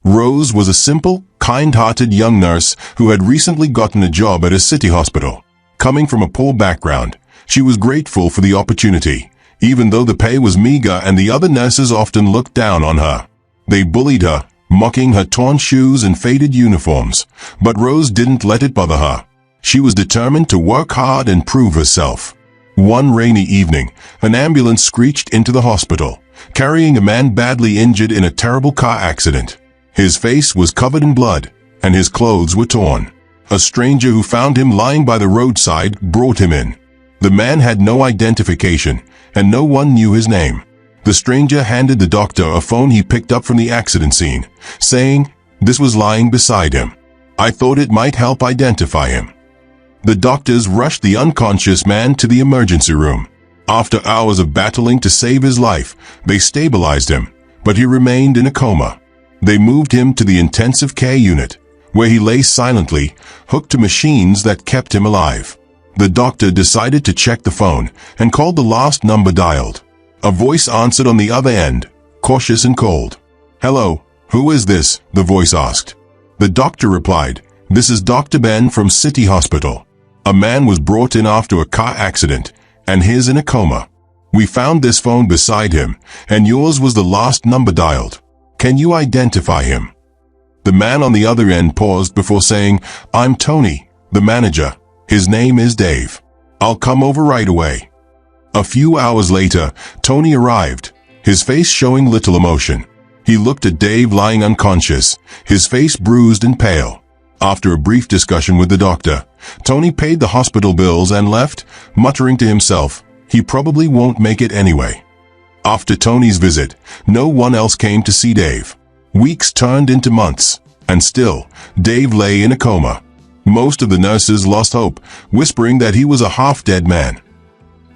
Rose was a simple, kind-hearted young nurse who had recently gotten a job at a city hospital. Coming from a poor background, she was grateful for the opportunity, even though the pay was meager and the other nurses often looked down on her. They bullied her, mocking her torn shoes and faded uniforms, but Rose didn't let it bother her. She was determined to work hard and prove herself. One rainy evening, an ambulance screeched into the hospital, carrying a man badly injured in a terrible car accident. His face was covered in blood, and his clothes were torn. A stranger who found him lying by the roadside brought him in. The man had no identification, and no one knew his name. The stranger handed the doctor a phone he picked up from the accident scene, saying this was lying beside him. I thought it might help identify him. The doctors rushed the unconscious man to the emergency room. After hours of battling to save his life, they stabilized him, but he remained in a coma. They moved him to the intensive care unit, where he lay silently, hooked to machines that kept him alive. The doctor decided to check the phone and called the last number dialed. A voice answered on the other end, cautious and cold. "Hello, who is this?" the voice asked. The doctor replied, "This is Dr. Ben from City Hospital. A man was brought in after a car accident, and he's in a coma. We found this phone beside him, and yours was the last number dialed. Can you identify him?" The man on the other end paused before saying, "I'm Tony, the manager. His name is Dave. I'll come over right away." A few hours later, Tony arrived, his face showing little emotion. He looked at Dave lying unconscious, his face bruised and pale. After a brief discussion with the doctor, Tony paid the hospital bills and left, muttering to himself, he probably won't make it anyway. After Tony's visit, no one else came to see Dave. Weeks turned into months, and still, Dave lay in a coma. Most of the nurses lost hope, whispering that he was a half-dead man.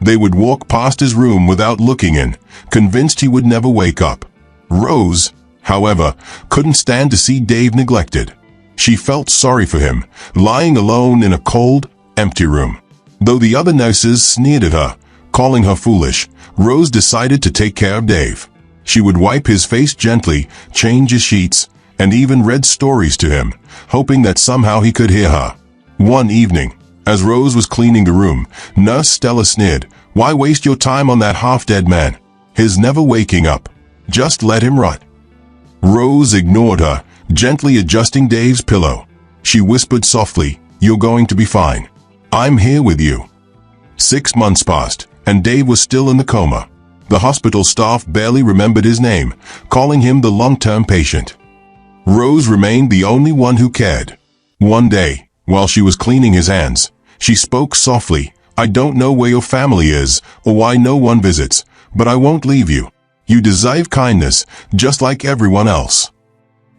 They would walk past his room without looking in, convinced he would never wake up. Rose, however, couldn't stand to see Dave neglected. She felt sorry for him, lying alone in a cold, empty room. Though the other nurses sneered at her, calling her foolish, Rose decided to take care of Dave. She would wipe his face gently, change his sheets, and even read stories to him, hoping that somehow he could hear her. One evening, as Rose was cleaning the room, Nurse Stella sneered, "Why waste your time on that half-dead man? He's never waking up. Just let him rot." Rose ignored her, gently adjusting Dave's pillow. She whispered softly, "You're going to be fine. I'm here with you." 6 months passed, and Dave was still in the coma. The hospital staff barely remembered his name, calling him the long-term patient. Rose remained the only one who cared. One day, while she was cleaning his hands, she spoke softly, "I don't know where your family is or why no one visits, but I won't leave you. You deserve kindness, just like everyone else."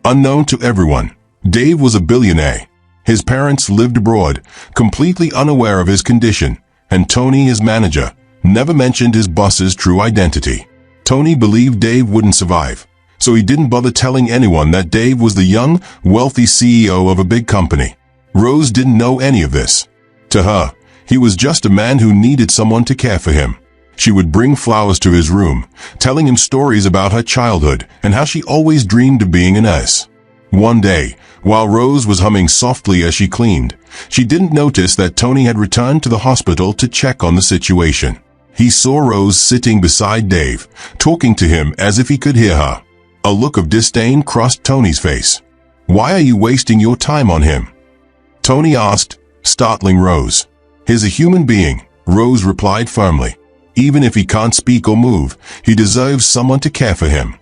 Unknown to everyone, Dave was a billionaire. His parents lived abroad, completely unaware of his condition, and Tony, his manager, never mentioned his boss's true identity. Tony believed Dave wouldn't survive, so he didn't bother telling anyone that Dave was the young, wealthy CEO of a big company. Rose didn't know any of this. To her, he was just a man who needed someone to care for him. She would bring flowers to his room, telling him stories about her childhood and how she always dreamed of being a nurse. One day, while Rose was humming softly as she cleaned, she didn't notice that Tony had returned to the hospital to check on the situation. He saw Rose sitting beside Dave, talking to him as if he could hear her. A look of disdain crossed Tony's face. "Why are you wasting your time on him?" Tony asked, startling Rose. "He's a human being," Rose replied firmly. "Even if he can't speak or move, he deserves someone to care for him."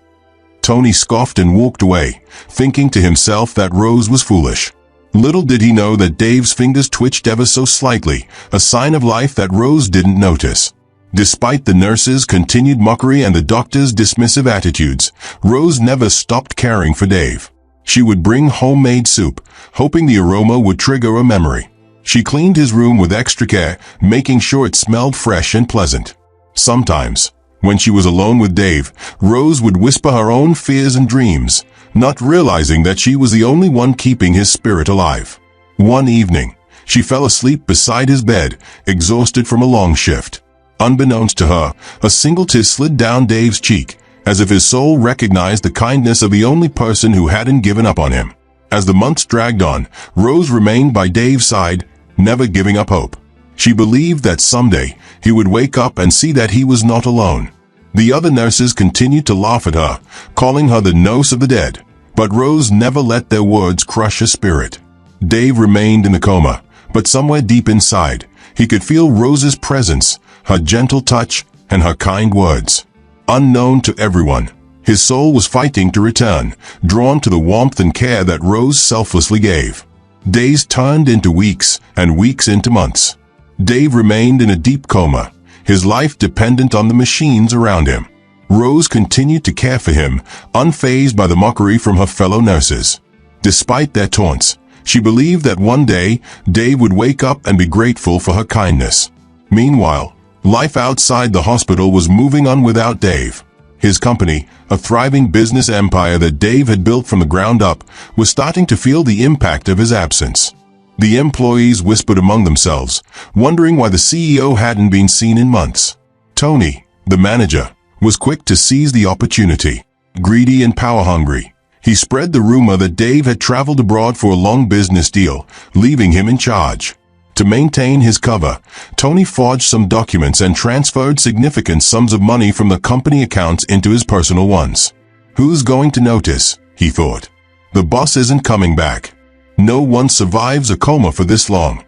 Tony scoffed and walked away, thinking to himself that Rose was foolish. Little did he know that Dave's fingers twitched ever so slightly, a sign of life that Rose didn't notice. Despite the nurses' continued mockery and the doctor's dismissive attitudes, Rose never stopped caring for Dave. She would bring homemade soup, hoping the aroma would trigger a memory. She cleaned his room with extra care, making sure it smelled fresh and pleasant. Sometimes, when she was alone with Dave, Rose would whisper her own fears and dreams, not realizing that she was the only one keeping his spirit alive. One evening, she fell asleep beside his bed, exhausted from a long shift. Unbeknownst to her, a single tear slid down Dave's cheek, as if his soul recognized the kindness of the only person who hadn't given up on him. As the months dragged on, Rose remained by Dave's side, never giving up hope. She believed that someday he would wake up and see that he was not alone. The other nurses continued to laugh at her, calling her the nurse of the dead, but Rose never let their words crush her spirit. Dave remained in the coma, but somewhere deep inside, he could feel Rose's presence, her gentle touch, and her kind words. Unknown to everyone, his soul was fighting to return, drawn to the warmth and care that Rose selflessly gave. Days turned into weeks, and weeks into months. Dave remained in a deep coma, his life dependent on the machines around him. Rose continued to care for him, unfazed by the mockery from her fellow nurses. Despite their taunts, she believed that one day, Dave would wake up and be grateful for her kindness. Meanwhile, life outside the hospital was moving on without Dave. His company, a thriving business empire that Dave had built from the ground up, was starting to feel the impact of his absence. The employees whispered among themselves, wondering why the CEO hadn't been seen in months. Tony, the manager, was quick to seize the opportunity. Greedy and power-hungry, he spread the rumor that Dave had traveled abroad for a long business deal, leaving him in charge. To maintain his cover, Tony forged some documents and transferred significant sums of money from the company accounts into his personal ones. Who's going to notice? He thought. The boss isn't coming back. No one survives a coma for this long.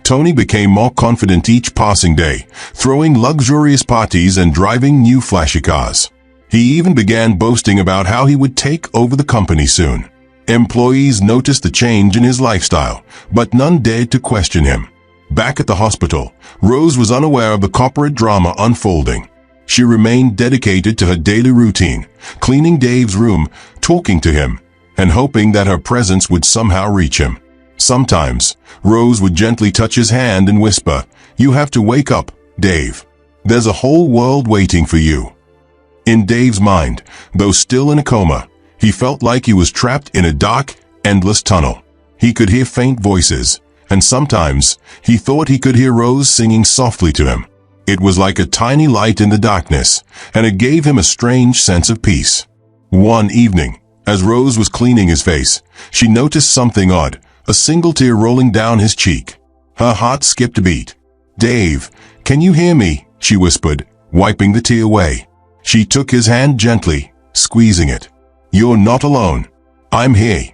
Tony became more confident each passing day, throwing luxurious parties and driving new flashy cars. He even began boasting about how he would take over the company soon. Employees noticed the change in his lifestyle, but none dared to question him. Back at the hospital, Rose was unaware of the corporate drama unfolding. She remained dedicated to her daily routine, cleaning Dave's room, talking to him, and hoping that her presence would somehow reach him. Sometimes, Rose would gently touch his hand and whisper, "You have to wake up, Dave. There's a whole world waiting for you." In Dave's mind, though still in a coma, he felt like he was trapped in a dark, endless tunnel. He could hear faint voices, and sometimes he thought he could hear Rose singing softly to him. It was like a tiny light in the darkness, and it gave him a strange sense of peace. One evening, as Rose was cleaning his face, she noticed something odd, a single tear rolling down his cheek. Her heart skipped a beat. "Dave, can you hear me?" she whispered, wiping the tear away. She took his hand gently, squeezing it. "You're not alone. I'm here."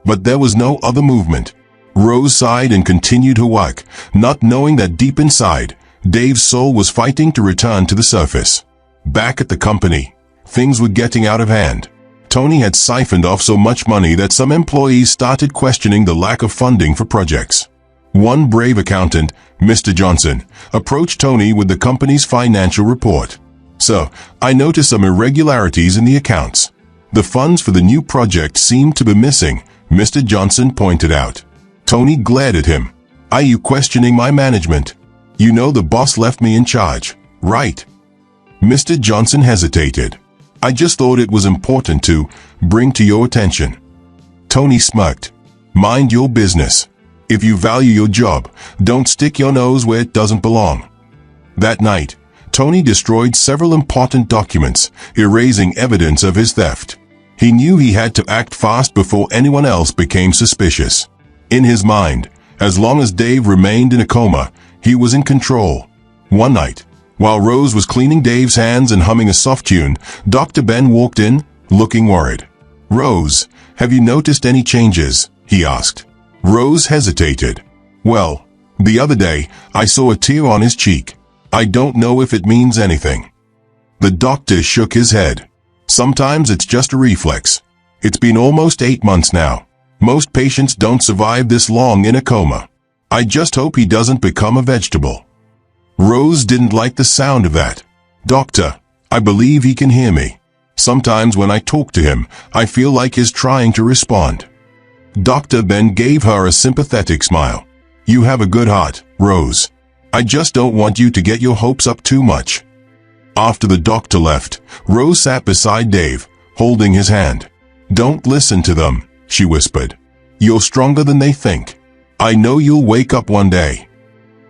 But there was no other movement. Rose sighed and continued her work, not knowing that deep inside, Dave's soul was fighting to return to the surface. Back at the company, things were getting out of hand. Tony had siphoned off so much money that some employees started questioning the lack of funding for projects. One brave accountant, Mr. Johnson, approached Tony with the company's financial report. "So, I noticed some irregularities in the accounts. The funds for the new project seemed to be missing," Mr. Johnson pointed out. Tony glared at him. "Are you questioning my management? You know the boss left me in charge, right?" Mr. Johnson hesitated. "I just thought it was important to bring to your attention." Tony smirked. "Mind your business. If you value your job, don't stick your nose where it doesn't belong." That night, Tony destroyed several important documents, erasing evidence of his theft. He knew he had to act fast before anyone else became suspicious. In his mind, as long as Dave remained in a coma, he was in control. One night, while Rose was cleaning Dave's hands and humming a soft tune, Dr. Ben walked in, looking worried. "Rose, have you noticed any changes?" he asked. Rose hesitated. "Well, the other day, I saw a tear on his cheek. I don't know if it means anything." The doctor shook his head. "Sometimes it's just a reflex. It's been almost 8 months now. Most patients don't survive this long in a coma. I just hope he doesn't become a vegetable." Rose didn't like the sound of that. "Doctor, I believe he can hear me. Sometimes when I talk to him, I feel like he's trying to respond." Dr. Ben gave her a sympathetic smile. "You have a good heart, Rose. I just don't want you to get your hopes up too much." After the doctor left, Rose sat beside Dave, holding his hand. "Don't listen to them," she whispered. "You're stronger than they think. I know you'll wake up one day."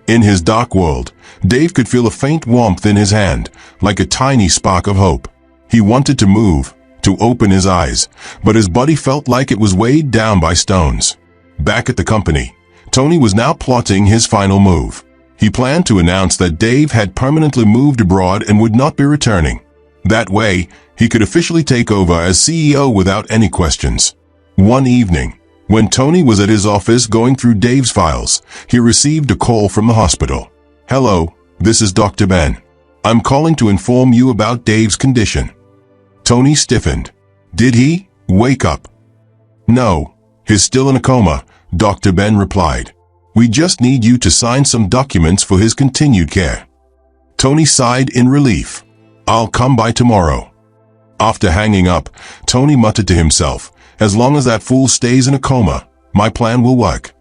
In his dark world, Dave could feel a faint warmth in his hand, like a tiny spark of hope. He wanted to move, to open his eyes, but his body felt like it was weighed down by stones. Back at the company, Tony was now plotting his final move. He planned to announce that Dave had permanently moved abroad and would not be returning. That way, he could officially take over as CEO without any questions. One evening, when Tony was at his office going through Dave's files, he received a call from the hospital. "Hello, this is Dr. Ben. I'm calling to inform you about Dave's condition." Tony stiffened. "Did he wake up?" "No, he's still in a coma," Dr. Ben replied. "We just need you to sign some documents for his continued care." Tony sighed in relief. "I'll come by tomorrow." After hanging up, Tony muttered to himself, "As long as that fool stays in a coma, my plan will work."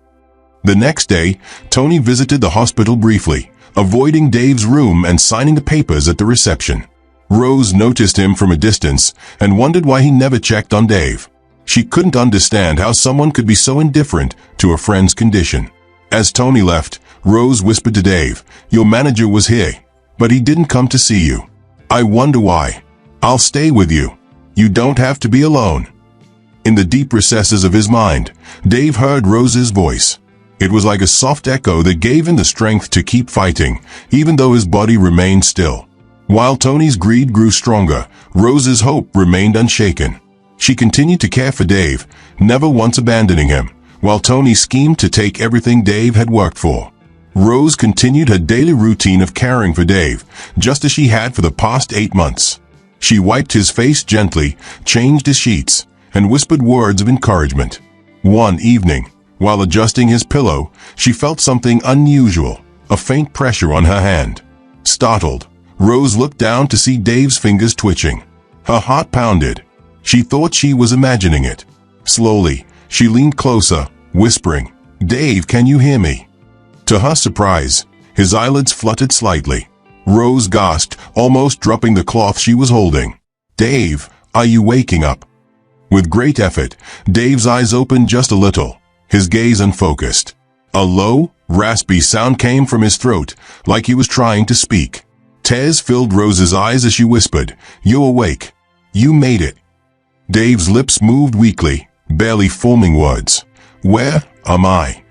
The next day, Tony visited the hospital briefly, avoiding Dave's room and signing the papers at the reception. Rose noticed him from a distance and wondered why he never checked on Dave. She couldn't understand how someone could be so indifferent to a friend's condition. As Tony left, Rose whispered to Dave, "Your manager was here, but he didn't come to see you. I wonder why. I'll stay with you. You don't have to be alone." In the deep recesses of his mind, Dave heard Rose's voice. It was like a soft echo that gave him the strength to keep fighting, even though his body remained still. While Tony's greed grew stronger, Rose's hope remained unshaken. She continued to care for Dave, never once abandoning him, while Tony schemed to take everything Dave had worked for. Rose continued her daily routine of caring for Dave, just as she had for the past 8 months. She wiped his face gently, changed his sheets, and whispered words of encouragement. One evening, while adjusting his pillow, she felt something unusual, a faint pressure on her hand. Startled, Rose looked down to see Dave's fingers twitching. Her heart pounded. She thought she was imagining it. Slowly, she leaned closer, whispering, "Dave, can you hear me?" To her surprise, his eyelids fluttered slightly. Rose gasped, almost dropping the cloth she was holding. "Dave, are you waking up?" With great effort, Dave's eyes opened just a little, his gaze unfocused. A low, raspy sound came from his throat, like he was trying to speak. Tears filled Rose's eyes as she whispered, "You're awake. You made it." Dave's lips moved weakly, barely forming words. "Where am I?"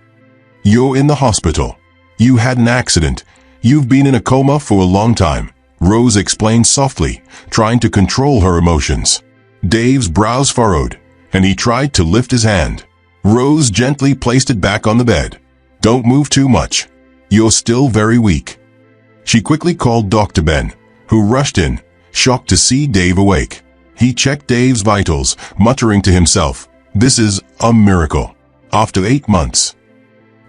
"You're in the hospital. You had an accident. You've been in a coma for a long time," Rose explained softly, trying to control her emotions. Dave's brows furrowed, and he tried to lift his hand. Rose gently placed it back on the bed. "Don't move too much. You're still very weak." She quickly called Dr. Ben, who rushed in, shocked to see Dave awake. He checked Dave's vitals, muttering to himself, "This is a miracle." After 8 months.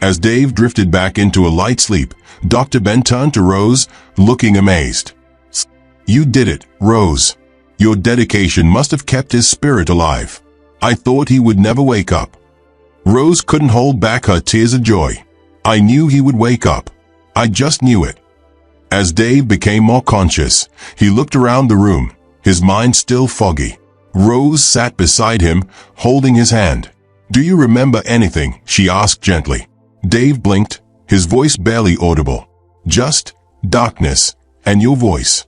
As Dave drifted back into a light sleep, Dr. Ben turned to Rose, looking amazed. "You did it, Rose. Your dedication must have kept his spirit alive. I thought he would never wake up." Rose couldn't hold back her tears of joy. "I knew he would wake up. I just knew it." As Dave became more conscious, he looked around the room, his mind still foggy. Rose sat beside him, holding his hand. "Do you remember anything?" she asked gently. Dave blinked, his voice barely audible. "Just darkness and your voice."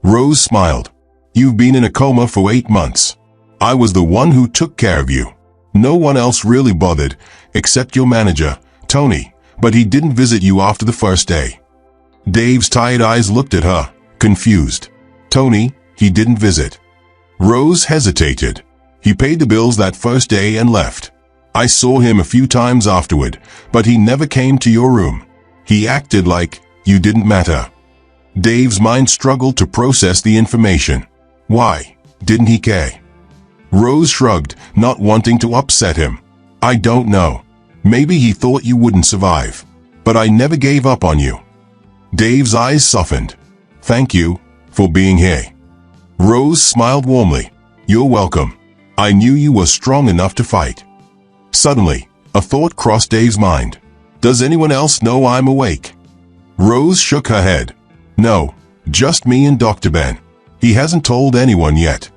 Rose smiled. "You've been in a coma for 8 months. I was the one who took care of you. No one else really bothered, except your manager, Tony, but he didn't visit you after the first day." Dave's tired eyes looked at her, confused. "Tony, he didn't visit." Rose hesitated. "He paid the bills that first day and left. I saw him a few times afterward, but he never came to your room. He acted like you didn't matter." Dave's mind struggled to process the information. Why didn't he care? Rose shrugged, not wanting to upset him. "I don't know. Maybe he thought you wouldn't survive. But I never gave up on you." Dave's eyes softened. "Thank you for being here." Rose smiled warmly. "You're welcome. I knew you were strong enough to fight." Suddenly, a thought crossed Dave's mind. "Does anyone else know I'm awake?" Rose shook her head. "No, just me and Dr. Ben. He hasn't told anyone yet."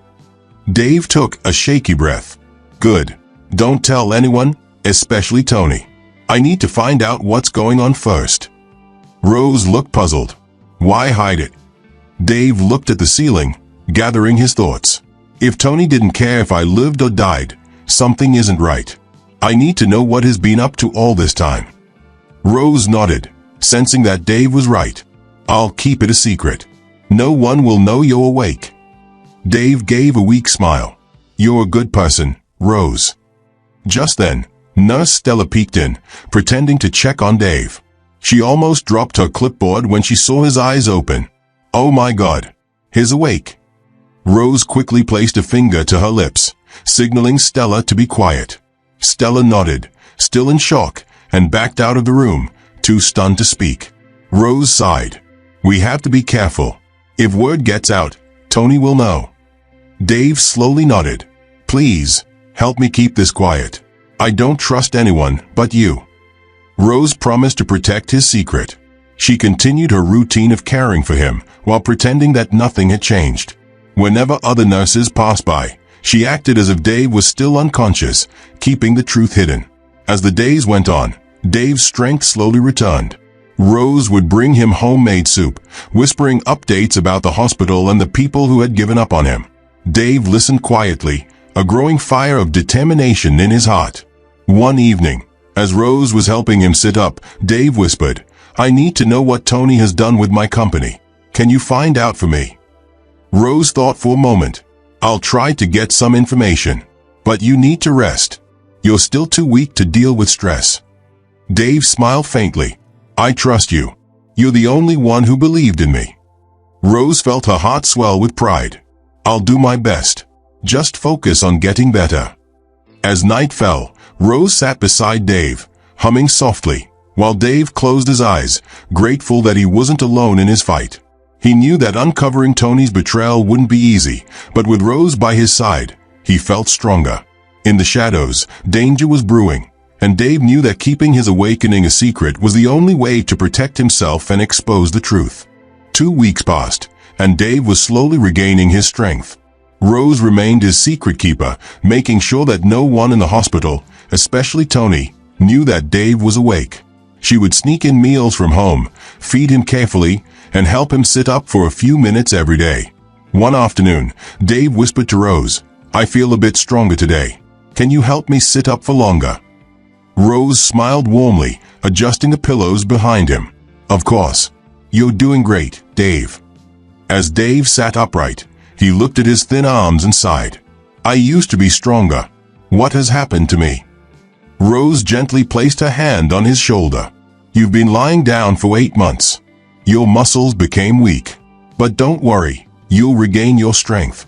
Dave took a shaky breath. "Good. Don't tell anyone, especially Tony. I need to find out what's going on first." Rose looked puzzled. "Why hide it?" Dave looked at the ceiling, gathering his thoughts. If Tony didn't care if I lived or died, something isn't right. I need to know what he's been up to all this time. Rose nodded, sensing that Dave was right. I'll keep it a secret. No one will know you're awake. Dave gave a weak smile. You're a good person, Rose. Just then, Nurse Stella peeked in, pretending to check on Dave. She almost dropped her clipboard when she saw his eyes open. Oh my God, he's awake. Rose quickly placed a finger to her lips, signaling Stella to be quiet. Stella nodded, still in shock, and backed out of the room, too stunned to speak. Rose sighed. We have to be careful. If word gets out, Tony will know. Dave slowly nodded. Please, help me keep this quiet. I don't trust anyone but you. Rose promised to protect his secret. She continued her routine of caring for him while pretending that nothing had changed. Whenever other nurses passed by, she acted as if Dave was still unconscious, keeping the truth hidden. As the days went on, Dave's strength slowly returned. Rose would bring him homemade soup, whispering updates about the hospital and the people who had given up on him. Dave listened quietly, a growing fire of determination in his heart. One evening, as Rose was helping him sit up, Dave whispered, I need to know what Tony has done with my company. Can you find out for me? Rose thought for a moment. I'll try to get some information. But you need to rest. You're still too weak to deal with stress. Dave smiled faintly. I trust you. You're the only one who believed in me. Rose felt her heart swell with pride. I'll do my best. Just focus on getting better. As night fell, Rose sat beside Dave, humming softly, while Dave closed his eyes, grateful that he wasn't alone in his fight. He knew that uncovering Tony's betrayal wouldn't be easy, but with Rose by his side, he felt stronger. In the shadows, danger was brewing, and Dave knew that keeping his awakening a secret was the only way to protect himself and expose the truth. 2 weeks passed, and Dave was slowly regaining his strength. Rose remained his secret keeper, making sure that no one in the hospital, especially Tony, knew that Dave was awake. She would sneak in meals from home, feed him carefully, and help him sit up for a few minutes every day. One afternoon, Dave whispered to Rose, I feel a bit stronger today. Can you help me sit up for longer? Rose smiled warmly, adjusting the pillows behind him. Of course. You're doing great, Dave. As Dave sat upright, he looked at his thin arms and sighed. I used to be stronger. What has happened to me? Rose gently placed her hand on his shoulder. You've been lying down for 8 months. Your muscles became weak. But don't worry, you'll regain your strength.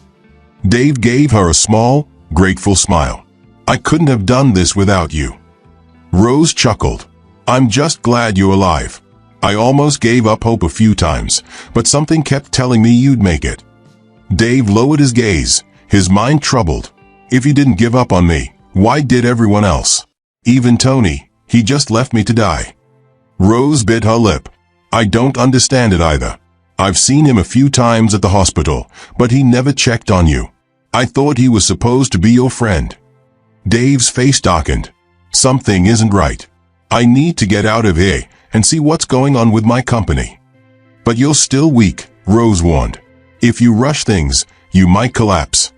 Dave gave her a small, grateful smile. I couldn't have done this without you. Rose chuckled. I'm just glad you're alive. I almost gave up hope a few times, but something kept telling me you'd make it. Dave lowered his gaze, his mind troubled. If you didn't give up on me, why did everyone else? Even Tony, he just left me to die. Rose bit her lip. I don't understand it either. I've seen him a few times at the hospital, but he never checked on you. I thought he was supposed to be your friend. Dave's face darkened. Something isn't right. I need to get out of here and see what's going on with my company. But you're still weak, Rose warned. If you rush things, you might collapse.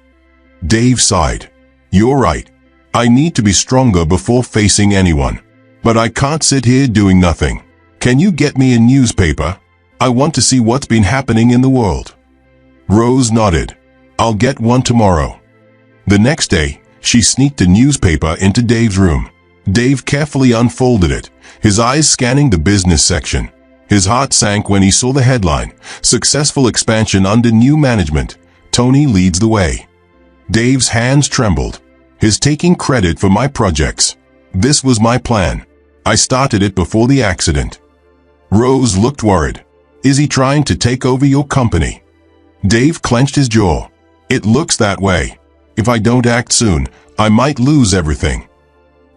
Dave sighed. You're right. I need to be stronger before facing anyone. But I can't sit here doing nothing. Can you get me a newspaper? I want to see what's been happening in the world. Rose nodded. I'll get one tomorrow. The next day, she sneaked a newspaper into Dave's room. Dave carefully unfolded it, his eyes scanning the business section. His heart sank when he saw the headline, Successful Expansion Under New Management. Tony leads the way. Dave's hands trembled. He's taking credit for my projects. This was my plan. I started it before the accident. Rose looked worried. Is he trying to take over your company? Dave clenched his jaw. It looks that way. If I don't act soon, I might lose everything.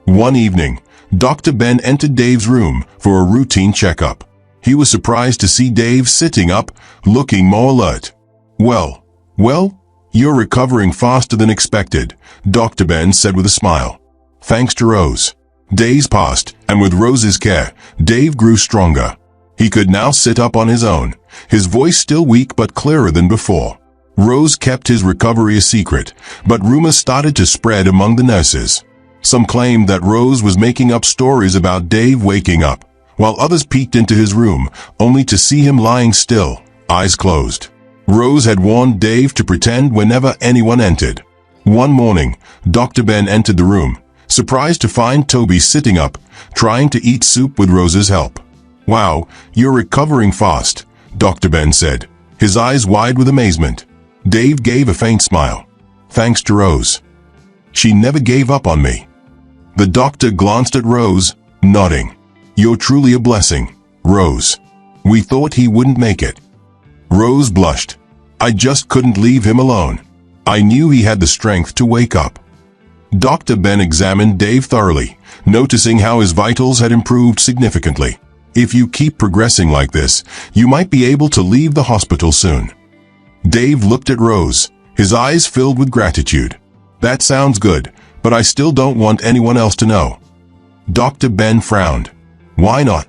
One evening, Dr. Ben entered Dave's room for a routine checkup. He was surprised to see Dave sitting up, looking more alert. Well, you're recovering faster than expected, Dr. Ben said with a smile. Thanks to Rose. Days passed, and with Rose's care, Dave grew stronger. He could now sit up on his own, his voice still weak but clearer than before. Rose kept his recovery a secret, but rumors started to spread among the nurses. Some claimed that Rose was making up stories about Dave waking up, while others peeked into his room, only to see him lying still, eyes closed. Rose had warned Dave to pretend whenever anyone entered. One morning, Dr. Ben entered the room, surprised to find Toby sitting up, trying to eat soup with Rose's help. "Wow, you're recovering fast," Dr. Ben said, his eyes wide with amazement. Dave gave a faint smile. "Thanks to Rose. She never gave up on me." The doctor glanced at Rose, nodding. "You're truly a blessing, Rose. We thought he wouldn't make it." Rose blushed. "I just couldn't leave him alone. I knew he had the strength to wake up." Dr. Ben examined Dave thoroughly, noticing how his vitals had improved significantly. "If you keep progressing like this, you might be able to leave the hospital soon." Dave looked at Rose, his eyes filled with gratitude. "That sounds good, but I still don't want anyone else to know." Dr. Ben frowned. "Why not?"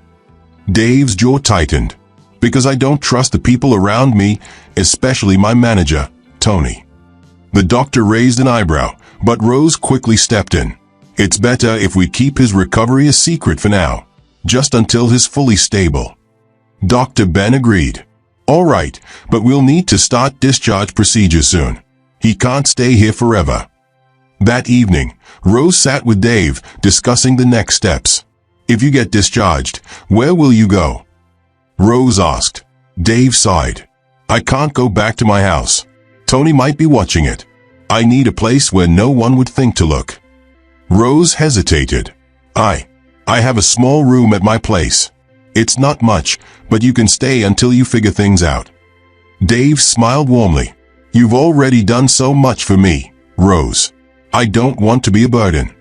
Dave's jaw tightened. "Because I don't trust the people around me, especially my manager, Tony." The doctor raised an eyebrow, but Rose quickly stepped in. "It's better if we keep his recovery a secret for now, just until he's fully stable." Dr. Ben agreed. "All right, but we'll need to start discharge procedures soon. He can't stay here forever." That evening, Rose sat with Dave, discussing the next steps. "If you get discharged, where will you go?" Rose asked. Dave sighed. "I can't go back to my house. Tony might be watching it. I need a place where no one would think to look." Rose hesitated. I have a small room at my place. It's not much, but you can stay until you figure things out." Dave smiled warmly. "You've already done so much for me, Rose. I don't want to be a burden."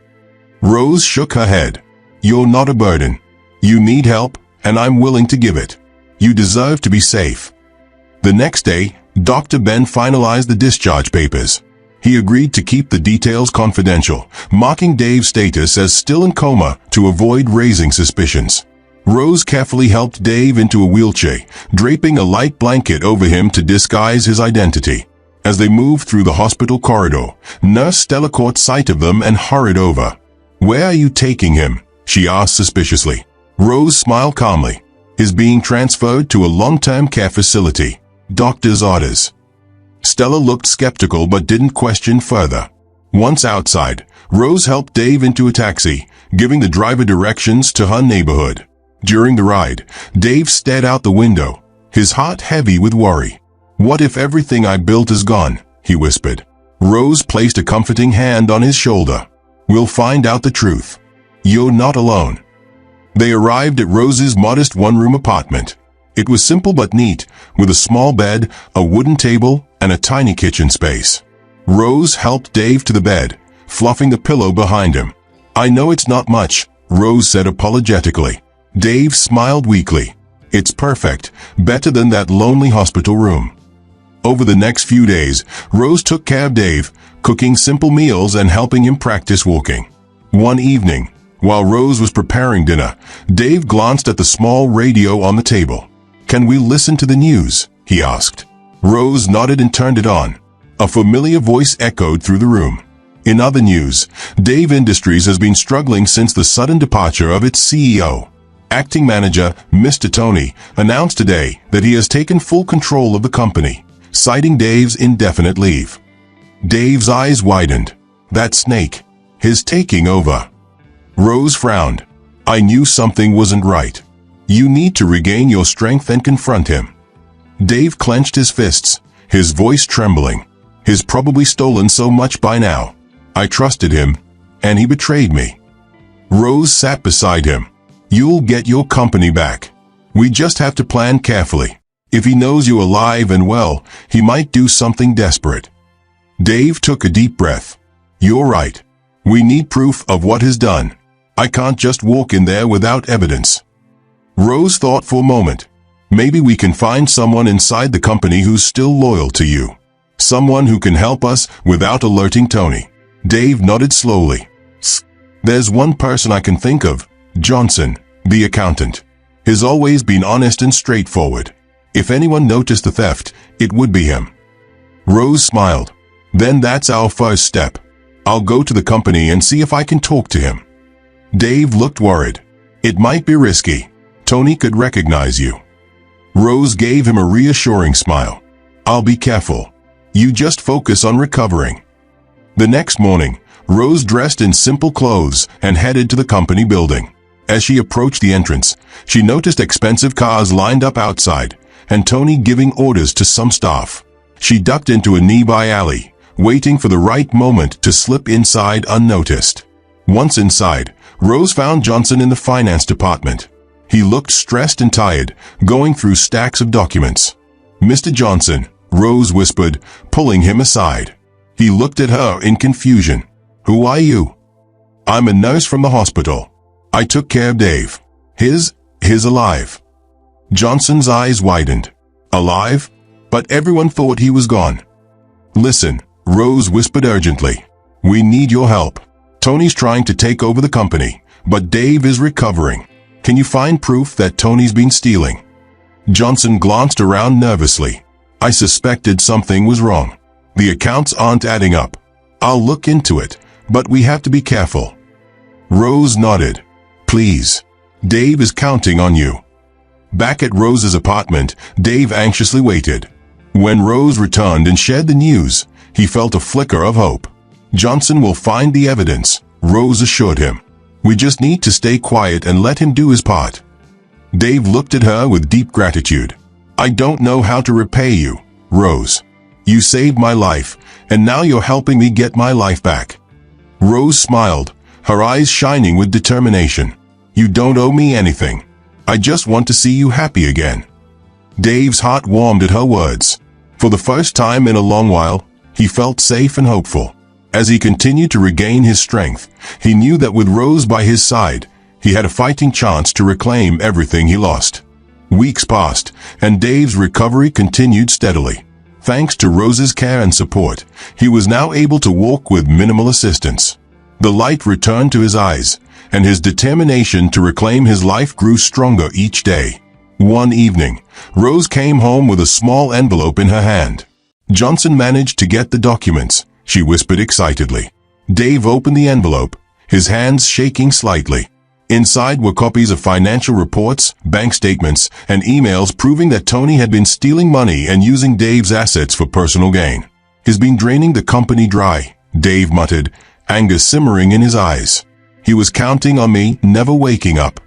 Rose shook her head. "You're not a burden. You need help, and I'm willing to give it. You deserve to be safe." The next day, Dr. Ben finalized the discharge papers. He agreed to keep the details confidential, marking Dave's status as still in coma to avoid raising suspicions. Rose carefully helped Dave into a wheelchair, draping a light blanket over him to disguise his identity. As they moved through the hospital corridor, Nurse Stella caught sight of them and hurried over. "Where are you taking him?" she asked suspiciously. Rose smiled calmly. "He's being transferred to a long-term care facility. Doctor's orders." Stella looked skeptical but didn't question further. Once outside, Rose helped Dave into a taxi, giving the driver directions to her neighborhood. During the ride, Dave stared out the window, his heart heavy with worry. "What if everything I built is gone?" he whispered. Rose placed a comforting hand on his shoulder. "We'll find out the truth. You're not alone." They arrived at Rose's modest one-room apartment. It was simple but neat, with a small bed, a wooden table, and a tiny kitchen space. Rose helped Dave to the bed, fluffing the pillow behind him. "I know it's not much," Rose said apologetically. Dave smiled weakly. "It's perfect, better than that lonely hospital room." Over the next few days, Rose took care of Dave, cooking simple meals and helping him practice walking. One evening, while Rose was preparing dinner, Dave glanced at the small radio on the table. "Can we listen to the news?" he asked. Rose nodded and turned it on. A familiar voice echoed through the room. In other news, Dave Industries has been struggling since the sudden departure of its CEO. Acting manager, Mr. Tony, announced today that he has taken full control of the company, citing Dave's indefinite leave. Dave's eyes widened. "That snake. His taking over." Rose frowned. "I knew something wasn't right. You need to regain your strength and confront him." Dave clenched his fists, his voice trembling. "He's probably stolen so much by now. I trusted him, and he betrayed me." Rose sat beside him. "You'll get your company back. We just have to plan carefully. If he knows you're alive and well, he might do something desperate." Dave took a deep breath. "You're right. We need proof of what he's done. I can't just walk in there without evidence." Rose thought for a moment. "Maybe we can find someone inside the company who's still loyal to you. Someone who can help us without alerting Tony." Dave nodded slowly. "There's one person I can think of, Johnson, the accountant. He's always been honest and straightforward. If anyone noticed the theft, it would be him." Rose smiled. Then that's our first step. I'll go to the company and see if I can talk to him. Dave looked worried. It might be risky. Tony could recognize you. Rose gave him a reassuring smile. I'll be careful. You just focus on recovering. The next morning, Rose dressed in simple clothes and headed to the company building. As she approached the entrance, she noticed expensive cars lined up outside, and Tony giving orders to some staff. She ducked into a nearby alley, waiting for the right moment to slip inside unnoticed. Once inside, Rose found Johnson in the finance department. He looked stressed and tired, going through stacks of documents. Mr. Johnson, Rose whispered, pulling him aside. He looked at her in confusion. Who are you? I'm a nurse from the hospital. I took care of Dave. He's alive. Johnson's eyes widened. Alive? But everyone thought he was gone. Listen, Rose whispered urgently. We need your help. Tony's trying to take over the company, but Dave is recovering. Can you find proof that Tony's been stealing? Johnson glanced around nervously. I suspected something was wrong. The accounts aren't adding up. I'll look into it, but we have to be careful. Rose nodded. Please. Dave is counting on you. Back at Rose's apartment, Dave anxiously waited. When Rose returned and shared the news, he felt a flicker of hope. Johnson will find the evidence, Rose assured him. We just need to stay quiet and let him do his part. Dave looked at her with deep gratitude. I don't know how to repay you, Rose. You saved my life, and now you're helping me get my life back. Rose smiled, her eyes shining with determination. You don't owe me anything. I just want to see you happy again. Dave's heart warmed at her words. For the first time in a long while, he felt safe and hopeful. As he continued to regain his strength, he knew that with Rose by his side, he had a fighting chance to reclaim everything he lost. Weeks passed, and Dave's recovery continued steadily. Thanks to Rose's care and support, he was now able to walk with minimal assistance. The light returned to his eyes, and his determination to reclaim his life grew stronger each day. One evening, Rose came home with a small envelope in her hand. Johnson managed to get the documents, she whispered excitedly. Dave opened the envelope, his hands shaking slightly. Inside were copies of financial reports, bank statements, and emails proving that Tony had been stealing money and using Dave's assets for personal gain. He's been draining the company dry, Dave muttered, anger simmering in his eyes. He was counting on me, never waking up.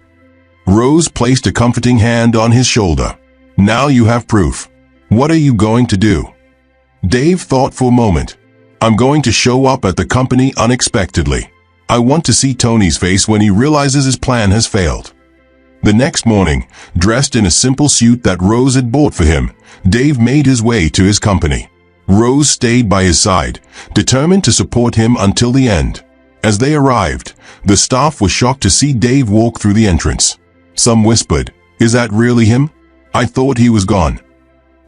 Rose placed a comforting hand on his shoulder. Now you have proof. What are you going to do? Dave thought for a moment. I'm going to show up at the company unexpectedly. I want to see Tony's face when he realizes his plan has failed. The next morning, dressed in a simple suit that Rose had bought for him, Dave made his way to his company. Rose stayed by his side, determined to support him until the end. As they arrived, the staff was shocked to see Dave walk through the entrance. Some whispered, "Is that really him? I thought he was gone."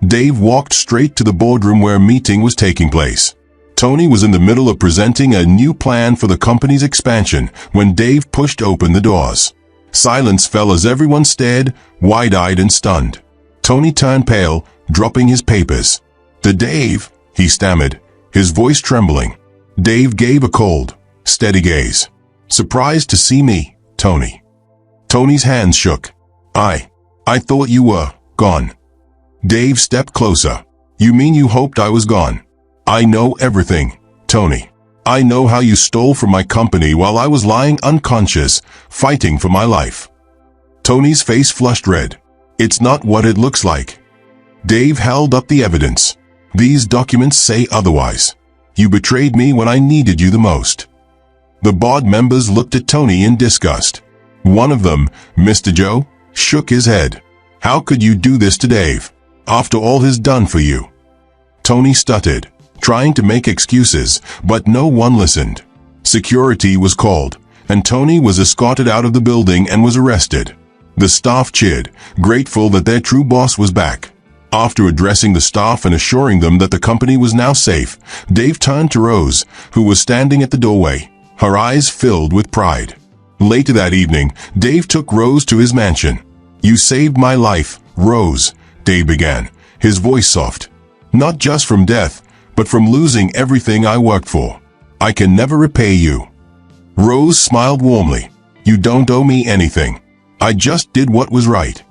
Dave walked straight to the boardroom where a meeting was taking place. Tony was in the middle of presenting a new plan for the company's expansion when Dave pushed open the doors. Silence fell as everyone stared, wide-eyed and stunned. Tony turned pale, dropping his papers. Dave, he stammered, his voice trembling. Dave gave a cold, steady gaze. Surprised to see me, Tony. Tony's hands shook. I thought you were gone. Dave stepped closer. You mean you hoped I was gone? I know everything, Tony. I know how you stole from my company while I was lying unconscious, fighting for my life. Tony's face flushed red. It's not what it looks like. Dave held up the evidence. These documents say otherwise. You betrayed me when I needed you the most. The board members looked at Tony in disgust. One of them, Mr. Joe, shook his head. How could you do this to Dave, after all he's done for you? Tony stuttered, trying to make excuses, but no one listened. Security was called, and Tony was escorted out of the building and was arrested. The staff cheered, grateful that their true boss was back. After addressing the staff and assuring them that the company was now safe, Dave turned to Rose, who was standing at the doorway, her eyes filled with pride. Later that evening, Dave took Rose to his mansion. You saved my life, Rose, Dave began, his voice soft. Not just from death, but from losing everything I worked for. I can never repay you." Rose smiled warmly. "You don't owe me anything. I just did what was right."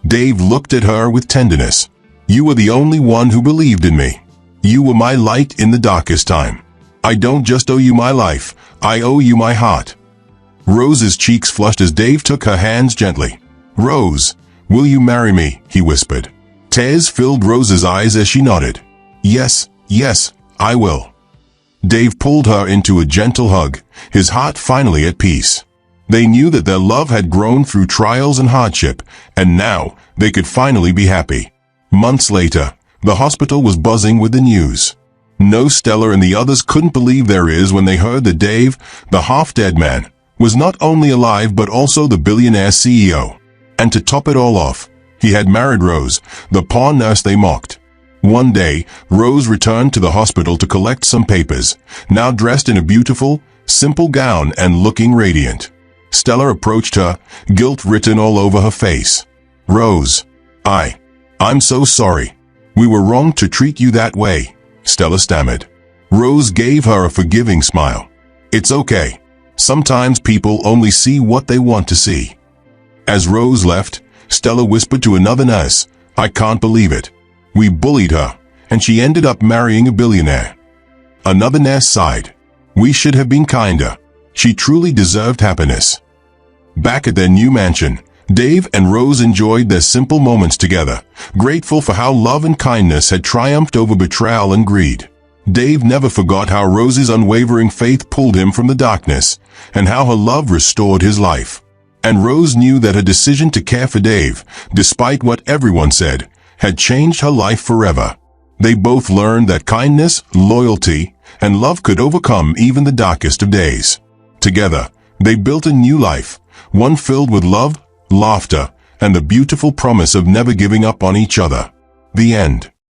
Dave looked at her with tenderness. "You were the only one who believed in me. You were my light in the darkest time. I don't just owe you my life, I owe you my heart." Rose's cheeks flushed as Dave took her hands gently. "Rose, will you marry me?" he whispered. Tears filled Rose's eyes as she nodded. "Yes, yes, I will." Dave pulled her into a gentle hug, his heart finally at peace. They knew that their love had grown through trials and hardship, and now they could finally be happy. Months later, the hospital was buzzing with the news. No, Stella and the others couldn't believe their ears when they heard that Dave, the half-dead man, was not only alive but also the billionaire CEO. And to top it all off, he had married Rose, the pawn nurse they mocked. One day, Rose returned to the hospital to collect some papers, now dressed in a beautiful, simple gown and looking radiant. Stella approached her, guilt written all over her face. "Rose, I'm so sorry. We were wrong to treat you that way," Stella stammered. Rose gave her a forgiving smile. "It's okay. Sometimes people only see what they want to see." As Rose left, Stella whispered to another nurse, "I can't believe it. We bullied her, and she ended up marrying a billionaire." Another nurse sighed. "We should have been kinder. She truly deserved happiness." Back at their new mansion, Dave and Rose enjoyed their simple moments together, grateful for how love and kindness had triumphed over betrayal and greed. Dave never forgot how Rose's unwavering faith pulled him from the darkness, and how her love restored his life. And Rose knew that her decision to care for Dave, despite what everyone said, had changed her life forever. They both learned that kindness, loyalty, and love could overcome even the darkest of days. Together, they built a new life, one filled with love, laughter, and the beautiful promise of never giving up on each other. The end.